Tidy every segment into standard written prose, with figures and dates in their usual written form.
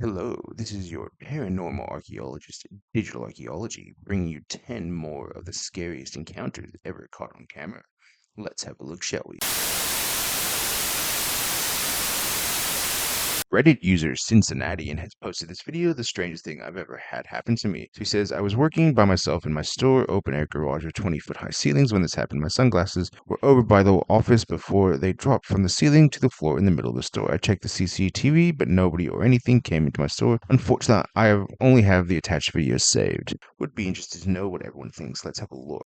Hello, this is your paranormal archaeologist, Digital Archaeology, bringing you 10 more of the scariest encounters ever caught on camera. Let's have a look, shall we? Reddit user Cincinnatian has posted this video, the strangest thing I've ever had happen to me. So he says, I was working by myself in my store, open air garage with 20-foot high ceilings when this happened. My sunglasses were over by the office before they dropped from the ceiling to the floor in the middle of the store. I checked the CCTV, but nobody or anything came into my store. Unfortunately, only have the attached videos saved. Would be interested to know what everyone thinks. Let's have a look.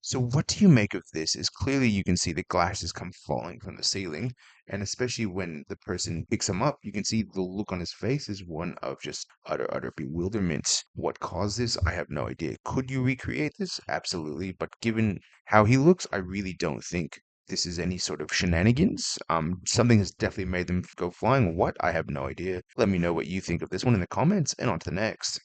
So what do you make of this? Is clearly you can see the glasses come falling from the ceiling, and especially when the person picks them up, you can see the look on his face is one of just utter bewilderment. What caused this? I have no idea. Could you recreate this? Absolutely, but given how he looks, I really don't think this is any sort of shenanigans. Something has definitely made them go flying. What? I have no idea. Let me know what you think of this one in the comments, and on to the next.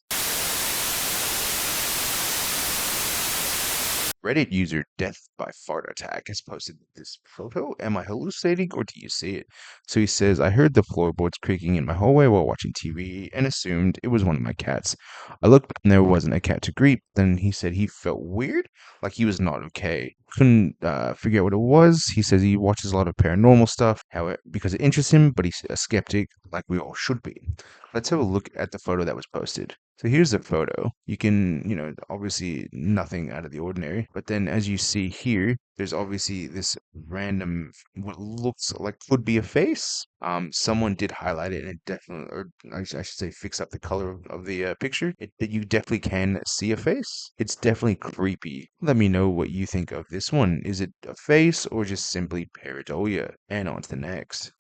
Reddit user Death by Fart Attack has posted this photo. Am I hallucinating or do you see it? So he says, I heard the floorboards creaking in my hallway while watching TV and assumed it was one of my cats. I looked and there wasn't a cat to greet. Then he said he felt weird, like he was not okay. Couldn't figure out what it was. He says he watches a lot of paranormal stuff, however, because it interests him, but he's a skeptic, like we all should be. Let's have a look at the photo that was posted. So here's the photo. You can, obviously nothing out of the ordinary. But then as you see here, there's obviously this random, what looks like could be a face. Someone did highlight it and it definitely, or I should say fix up the color of the picture. That you definitely can see a face. It's definitely creepy. Let me know what you think of this one. Is it a face or just simply pareidolia? And on to the next.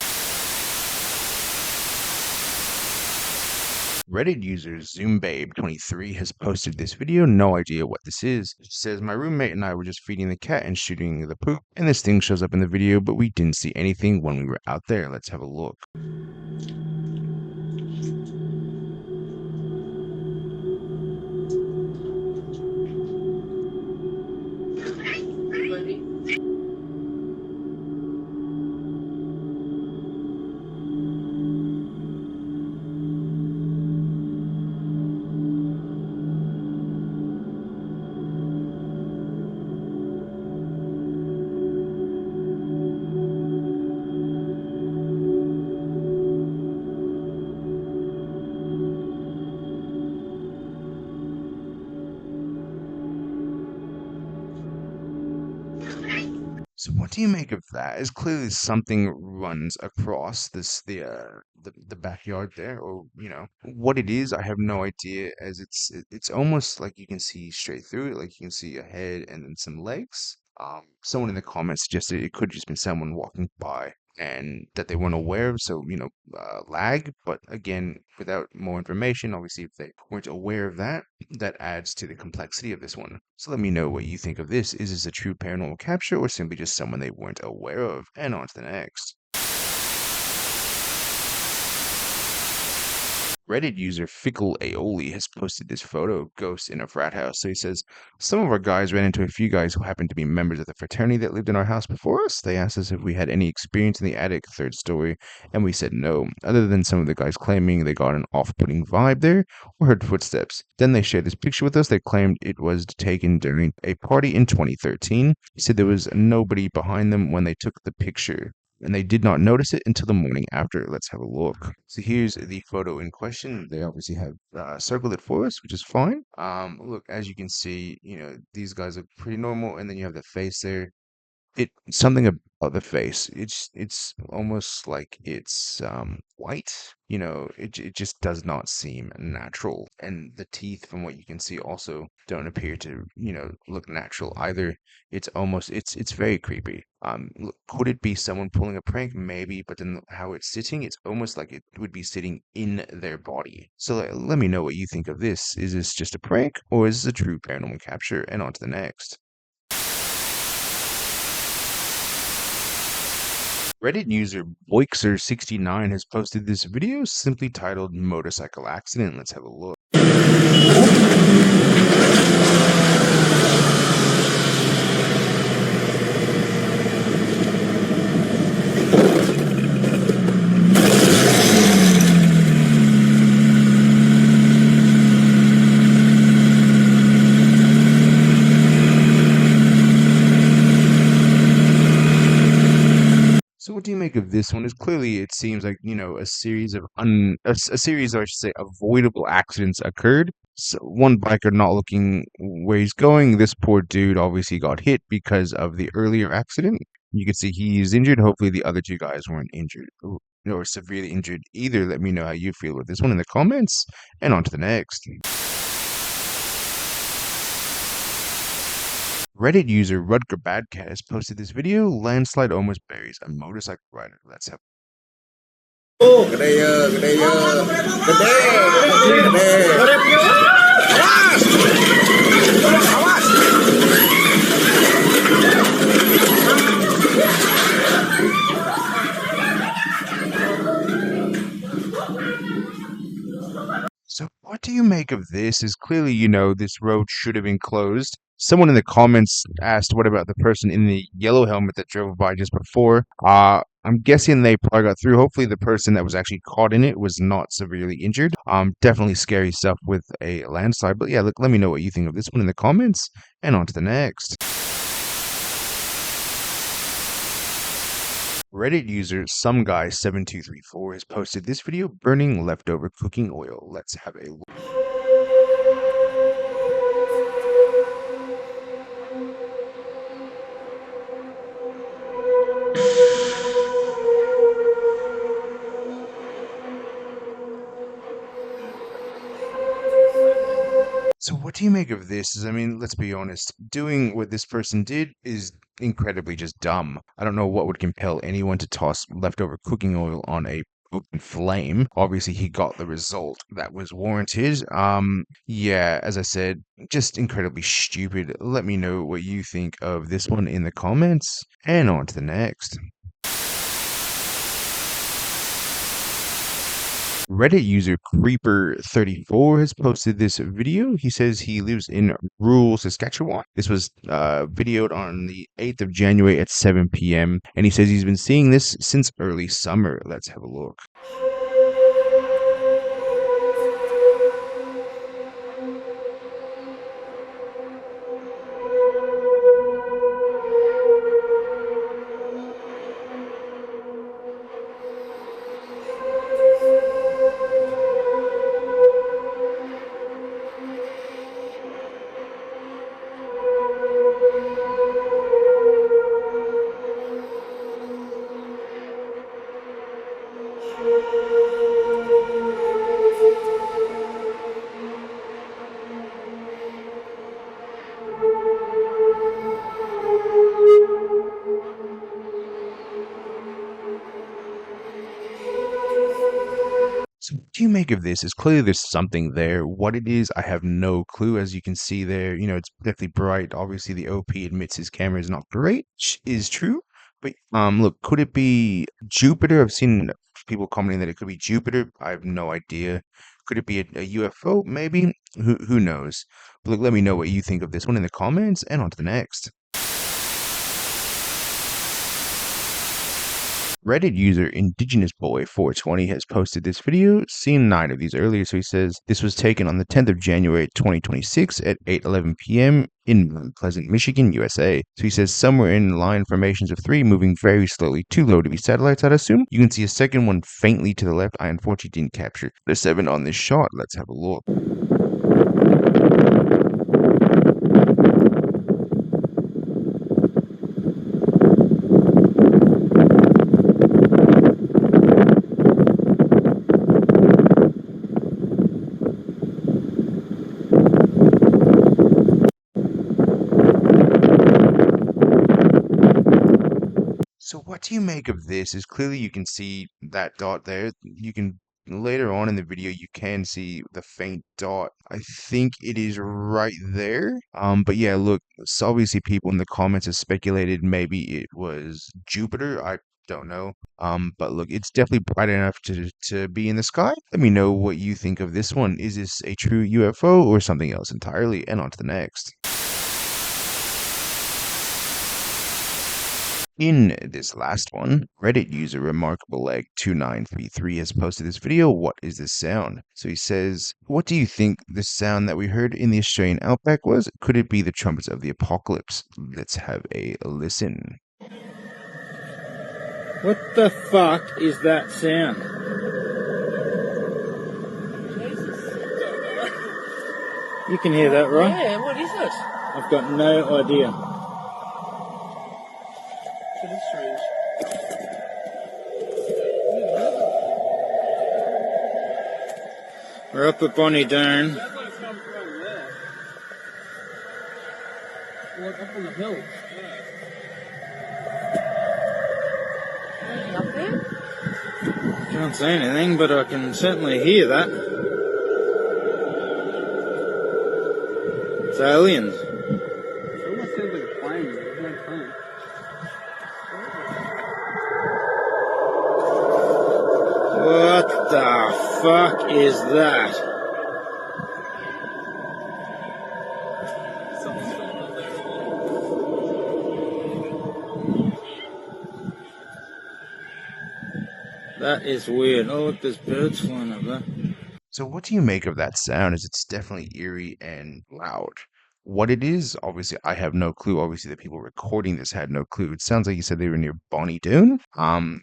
Reddit user ZoomBabe23 has posted this video. No idea what this is. It says, my roommate and I were just feeding the cat and shooting the poop, and this thing shows up in the video, but we didn't see anything when we were out there. Let's have a look. So what do you make of that? Is clearly something runs across the backyard there, or what it is. I have no idea. As it's almost like you can see straight through it, like you can see a head and then some legs. Someone in the comments suggested it could just been someone walking by and that they weren't aware of. So lag. But again, without more information, obviously, if they weren't aware of that, that adds to the complexity of this one. So let me know what you think of this. Is this a true paranormal capture or simply just someone they weren't aware of? And on to the next. Reddit user Fickle Aioli has posted this photo of ghosts in a frat house. So he says, some of our guys ran into a few guys who happened to be members of the fraternity that lived in our house before us. They asked us if we had any experience in the attic, third story, and we said no, other than some of the guys claiming they got an off-putting vibe there or heard footsteps. Then they shared this picture with us. They claimed it was taken during a party in 2013. He said there was nobody behind them when they took the picture, and they did not notice it until the morning after. Let's have a look. So here's the photo in question. They obviously have circled it for us, which is fine. Look, as you can see, these guys look pretty normal, and then you have the face there. it something about the face. It's almost like it's white. It just does not seem natural. And the teeth, from what you can see, also don't appear to, look natural either. It's very creepy. Could it be someone pulling a prank? Maybe, but then how it's sitting, it's almost like it would be sitting in their body. So let me know what you think of this. Is this just a prank, or is this a true paranormal capture? And on to the next. Reddit user Boixer69 has posted this video simply titled Motorcycle Accident. Let's have a look. So what do you make of this one? Is clearly it seems like, a series of a series, or I should say, avoidable accidents occurred. So one biker not looking where he's going. This poor dude obviously got hit because of the earlier accident. You can see he's injured. Hopefully the other two guys weren't injured or severely injured either. Let me know how you feel with this one in the comments. And on to the next. Reddit user Rutger Badcat has posted this video. Landslide almost buries a motorcycle rider. Let's have. So what do you make of this? Is clearly, this road should have been closed. Someone in the comments asked, what about the person in the yellow helmet that drove by just before? I'm guessing they probably got through. Hopefully the person that was actually caught in it was not severely injured. Definitely scary stuff with a landslide. But yeah, look, let me know what you think of this one in the comments. And on to the next. Reddit user someguy7234 has posted this video burning leftover cooking oil. Let's have a look. So what do you make of this? I mean, let's be honest. Doing what this person did is incredibly just dumb. I don't know what would compel anyone to toss leftover cooking oil on a open flame. Obviously, he got the result that was warranted. Yeah, as I said, just incredibly stupid. Let me know what you think of this one in the comments. And on to the next. Reddit user Creeper34 has posted this video. He says he lives in rural Saskatchewan. This was videoed on the 8th of January at 7 p.m. And he says he's been seeing this since early summer. Let's have a look. So what do you make of this? Is clearly there's something there. What it is, I have no clue. As you can see there, it's definitely bright. Obviously, the OP admits his camera is not great, which is true. But look, could it be Jupiter? I've seen people commenting that it could be Jupiter. I have no idea. Could it be a UFO? Maybe. Who knows? But look, let me know what you think of this one in the comments, and on to the next. Reddit user Indigenous Boy 420 has posted this video, seen 9 of these earlier, so he says this was taken on the 10th of January 2026 at 8:11 p.m. in Mount Pleasant, Michigan, USA. So he says somewhere in line formations of 3 moving very slowly, too low to be satellites, I'd assume. You can see a second one faintly to the left. I unfortunately didn't capture the 7 on this shot. Let's have a look. So what do you make of this? Is clearly you can see that dot there. You can later on in the video you can see the faint dot. I think it is right there. But yeah, look, so obviously people in the comments have speculated maybe it was Jupiter. I don't know. But look, it's definitely bright enough to be in the sky. Let me know what you think of this one. Is this a true UFO or something else entirely? And on to the next. In this last one, Reddit user Remarkable Leg 2933 has posted this video. What is this sound? So he says, what do you think the sound that we heard in the Australian outback was? Could it be the trumpets of the apocalypse? Let's have a listen. What the fuck is that sound? You can hear that, right? Yeah, what is it? I've got no idea. It is strange. We're up at Bonnie Doon. That's like come from there. Like up on the hill. Yeah. Up there? Can't say anything, but I can certainly hear that. It's aliens. It almost sounds like a plane. There's no plane. What the fuck is that? Something's going on there. That is weird. Oh, look, there's birds flying up there. So what do you make of that sound? Is it's definitely eerie and loud. What it is, obviously, I have no clue. Obviously, the people recording this had no clue. It sounds like you said they were near Bonnie Doon. I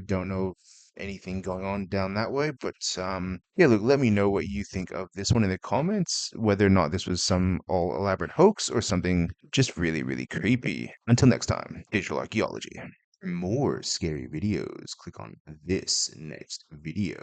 don't know if anything going on down that way, but yeah, look, let me know what you think of this one in the comments, whether or not this was some all elaborate hoax or something just really, really creepy. Until next time, digital archaeology. For more scary videos, click on this next video.